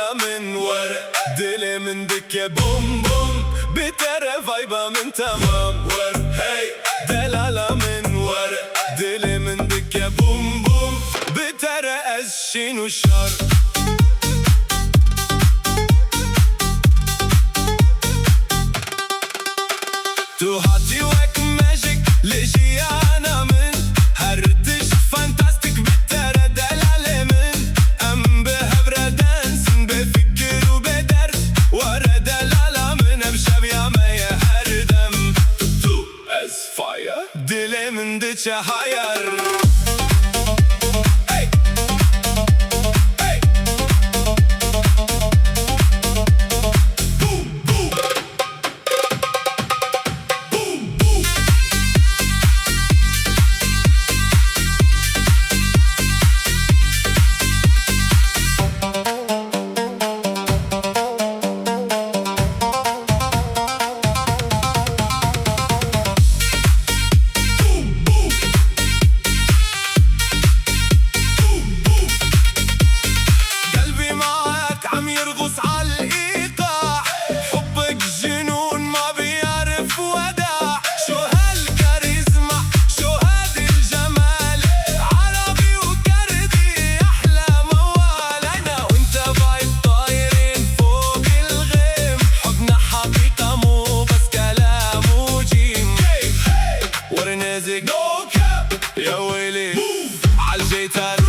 دلالة من ورق دلي من دكة بوم بوم بترى فايبة من تمام ورق هي دلالة من ورق دلي من دكة بوم بوم بترى الشين والشر تو هاتي وك ماجيك لجي أنا من هردش فانتاستيك بترى دلالة من أم بهبرة دانسن بفكر وبدرس ورا دلالة من بشبيا ما يهردم تو از فاير دلي من دتش هاير عم يرغص عالإيقاع حبك جنون ما بيعرف وداع شو هالكاريزما شو هاد الجمال عربي وكردي أحلى موال أنا وانت فايب طايرين فوق الغيم حبنا حقيقة مو بس كلام وجيم ورنازك نو كاب يا ويلي عالجيتار